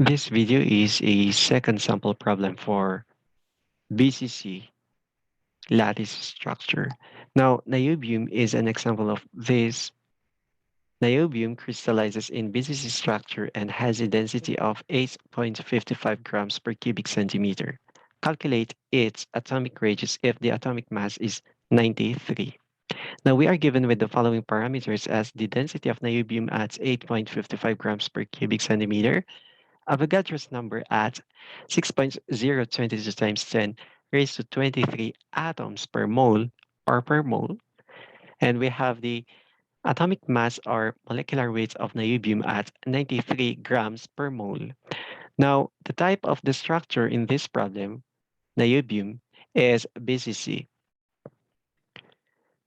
This video is a second sample problem for BCC lattice structure. Now, niobium is an example of this. Niobium crystallizes in BCC structure and has a density of 8.55 grams per cubic centimeter. Calculate its atomic radius if the atomic mass is 93. Now, we are given with the following parameters as the density of niobium at 8.55 grams per cubic centimeter, Avogadro's number at 6.022 times 10 raised to 23 atoms per mole or per mole. And we have the atomic mass or molecular weight of niobium at 93 grams per mole. Now, the type of the structure in this problem, niobium, is BCC.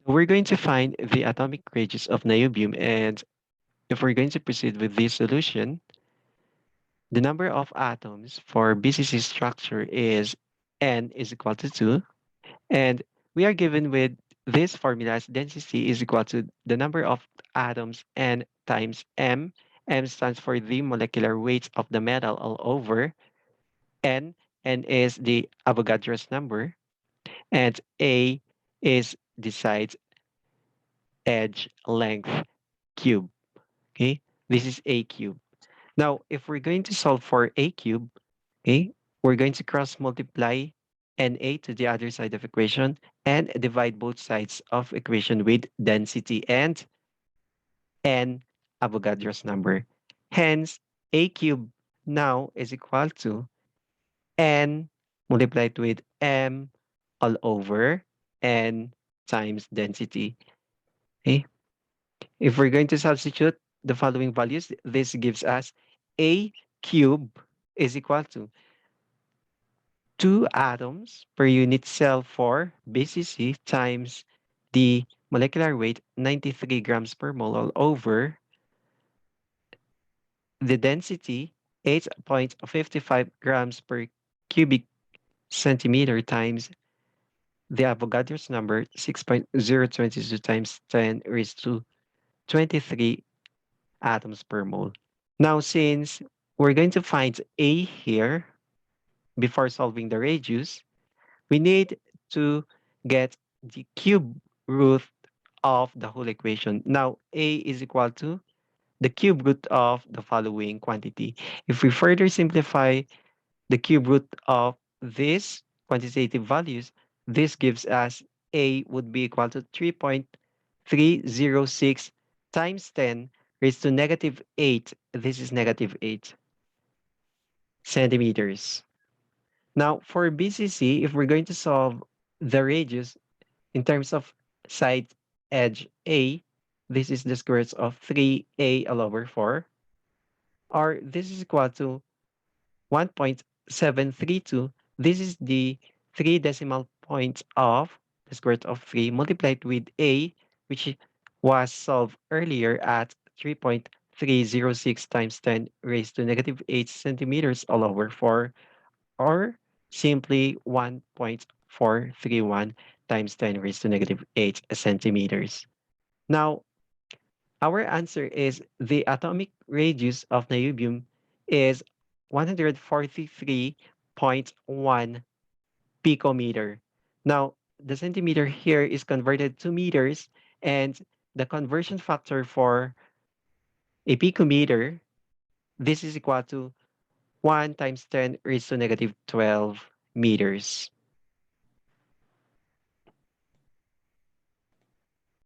We're going to find the atomic radius of niobium, and if we're going to proceed with this solution, the number of atoms for BCC structure is N is equal to 2. And we are given with this formula as density is equal to the number of atoms N times M. M stands for the molecular weight of the metal all over. N, N is the Avogadro's number. And A is the side edge length cube. Okay, this is A cube. Now, if we're going to solve for A cube, okay, we're going to cross multiply Na to the other side of equation and divide both sides of equation with density and N Avogadro's number. Hence, A cube now is equal to N multiplied with M all over N times density. Okay? If we're going to substitute the following values, this gives us A cube is equal to 2 atoms per unit cell for BCC times the molecular weight 93 grams per mole all over the density 8.55 grams per cubic centimeter times the Avogadro's number 6.022 times 10 raised to 23 atoms per mole. Now, since we're going to find A here before solving the radius, we need to get the cube root of the whole equation. Now, A is equal to the cube root of the following quantity. If we further simplify the cube root of these quantitative values, this gives us A would be equal to 3.306 times 10 raised to negative 8. This is negative 8 centimeters. Now, for BCC, if we're going to solve the radius in terms of side edge A, this is the square root of 3A all over 4, or this is equal to 1.732. This is the 3 decimal points of the square root of 3 multiplied with A, which was solved earlier at 3.306 times 10 raised to negative 8 centimeters all over 4, or simply 1.431 times 10 raised to negative 8 centimeters. Now, our answer is the atomic radius of niobium is 143.1 picometer. Now, the centimeter here is converted to meters, and the conversion factor for a picometer, this is equal to 1 times 10 raised to negative 12 meters.